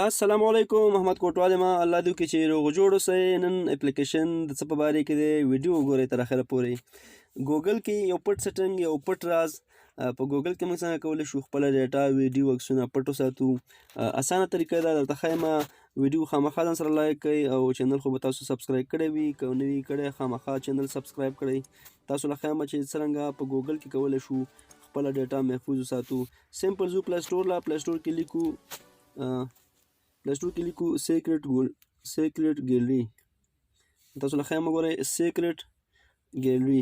السلام علیکم محمد کوټوال ما الله دې وکړي چې روغ جوړ اوسئ. نن اپلیکیشن د څه په باره کې دی ویډیو وګورئ تر اخره پورې. ګوګل کې یو پټ سیټنګ یو پټ راز په ګوګل کې موږ څنګه کولی شو خپله ډیټا ویډیو عکسونه پټ وساتو. اسانه طریقه ده درته ښیم. ویډیو خامخا ځان سره لایک کړئ او چینل خو به تاسو سبسکرایب کړی وي، که نه وي کړی خامخا چینل سبسکرایب کړئ. تاسو له ښیم چې څرنګه په ګوګل کې کولی شو خپله ډیټا محفوظ وساتو. سمپل ځو پلی سټور له پلی سټور کې لیکو پلی سټور کې لیکو سیکرټ ګیلري. تاسو له ښیم وګورئ سیکرټ ګیلري.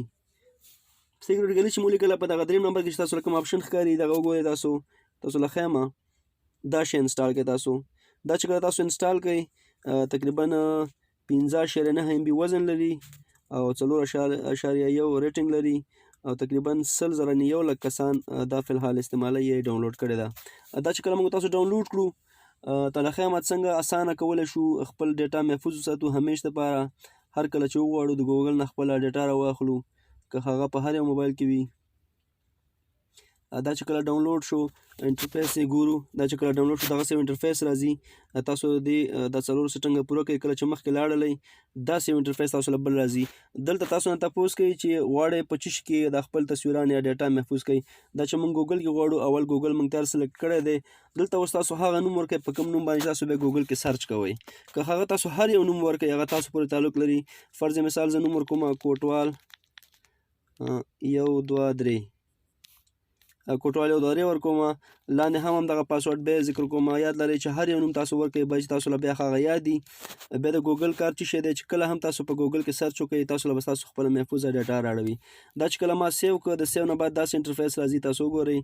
سیکرټ ګیلري چې مو لیکله په دغه دریم نمبر کې چې تاسو له کوم آپشن ښکاري دغه وګورئ. تاسو له ښیمه دا شی انسټال کړئ. تاسو دا چې کله تاسو انسټال کړئ تقریبا 15.9 MB وزن لري او 4.1 ریټنګ لري او تقریبا 100,000 کسان دا فی الحال استعمالوي یې ډاونلوډ کړې ده. دا چې کله موږ تاسو ډاونلوډ کړو ته له ښیم څنګه اسانه کولی شو خپل ډیټا محفوظ وساتو همیش دپاره. هر کله چې وغواړو د ګوګل نه خپله ډیټا راواخلو که هغه په هر یو موبایل کې وي. دا چې کله ډاونلوډ شو انټرفیس یې ګورو. دا چې کله ډاونلوډ شو دغسې یو انټرفیس راځي. تاسو دا څلور سیټنګه پوره کوئ. کله چې مخکې لاړلی داسې یو انټرفیس تاسو له بل راځي. دلته تاسو نه تپوس کوي چې غواړئ په څه شي کې د خپل تصویران یا ډیټا محفوظ کوئ. دا چې موږ ګوګل کې غواړو اول ګوګل موږ تیار سلیکټ کړی دی. دلته اوس تاسو هغه نوم ورکوئ په کوم نوم باندې تاسو بیا ګوګل کې سرچ کوئ. که هغه تاسو هر یو نوم ورکوئ هغه تاسو پورې تعلق لري. فرض مثال زه نوم ورکوم کوټوال 1 2 3 کوټوال 1 2 3 ورکوم. لاندې هم همدغه پاسورډ بیا ذکر کوم. یاد لرئ چې هر یو نوم تاسو ورکوئ باید چې تاسو له بیا هغه یاد وي. بیا د ګوګل کار څه شی دی چې کله هم تاسو په ګوګل کې سرچ وکړئ تاسو له به ستاسو خپله محفوظه ډیټا راړوي. دا چې کله ما سیو کړه د سیو نه بعد داسې انټرفیس راځي. تاسو وګورئ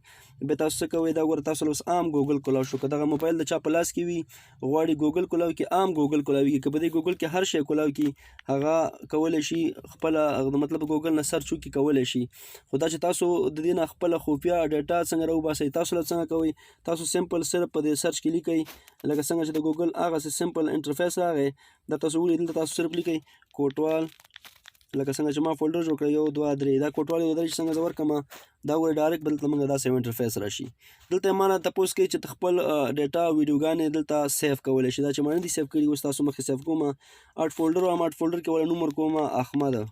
بیا تاسو څه کوئ. دا ګوره تاسو له اوس عام ګوګل کولاو شو. که دغه موبایل د چا په لاس کې وي غواړي ګوګل کولاو کړي عام ګوګل کولاو کړي. که په دې ګوګل کې هر شی کولاو کړي هغه کولی شي خپله مطلب ګوګل نه سرچ وکړي کولی شي. خو دا چې تاسو د دې نه خپله خفیه ډیټا څنګه راوباسئ تاسو له څنګه کوئ. تاسو سمپل صرف په دې سرچ کې لیکئ لکه څنګه چې د ګوګل هغسې سمپل انټرفیس راغی. دا تاسو ولید دلته تاسو صرف لیکئ کوټوال لکه څنګه چې ما فولډر جوړ کړی 1 2 3. دا کوټوال 1 2 3 چې څنګه زه ورکړم دا ګورئ ډایرکټ به دلته موږ داسې یو انټرفیس راشي. دلته یې ما نه تپوس کوي چې ته خپل ډیټا ویډیوګانې دلته سیف کولی شي. دا چې ما نه دي سیف کړي اوس تاسو مخکې سیف کوم. اټ فولډر وایم اټ فولډر کې ولا نوم ورکوم احمد.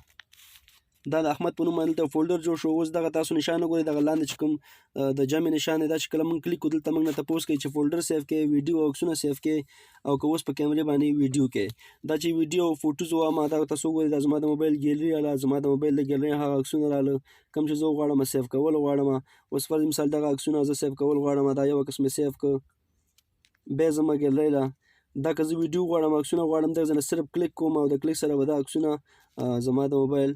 دا د احمد په نوم باندې دلته فولډر جوړ شو. اوس دغه تاسو نشان وګورئ دغه لاندې چې کوم د جمع نشان دی دا چې کله موږ کلیک کړو دلته موږ نه تپوس کوي چې فولډر سیف کړئ ویډیو او عکسونه سیف کړئ او که اوس په کیمرې باندې ویډیو کړئ. دا چې ویډیو او فوټوز وایم دا تاسو وګورئ دا زما د موبایل ګیلري راله. زما د موبایل د ګیلري هغه عکسونه راله کوم چې زه وغواړم سیف کول غواړم. اوس فرض مثال دغه عکسونه زه سیف کول غواړم. دا یو عکس مې سیف کړ بیا زما ګیلري له دا که زه ویډیو غواړم عکسونه غواړم دغه ځای نه صرف کلیک کوم او د کلیک سره به دا عکسونه زما د موبایل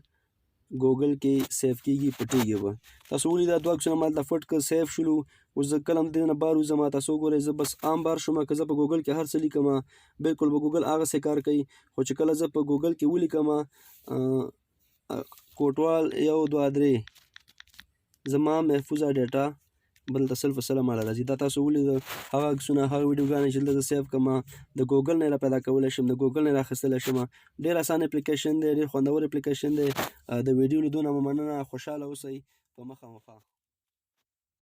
ګوګل کې سیف کېږي پټېږي به. تاسو ولیده دوه عکسونه ما دلته فټ کړه سیف شولو. اوس زه کله هم د دې نه بار وځم تاسو وګورئ زه بس عام بار شوم. که زه په ګوګل کې هر څه لیکم بلکل به ګوګل هغسې کار کوي. خو چې کله زه په ګوګل کې ولیکم کوټوال 1 2 3 زما محفوظه ډیټا بل ته 100% ماله راځي. دا تاسو ولیده هغه عکسونه هغه ویډیوګانې چې دلته زه سیف کړم د ګوګل نه یې پیدا کولی شم د ګوګل نه یې راخیستلی شم. ډېر اسان اپلیکیشن دی ډېر خوندور اپلیکیشن دی. د ویډیو لیدو نه مو مننه. خوشحاله اوسئ په مخه.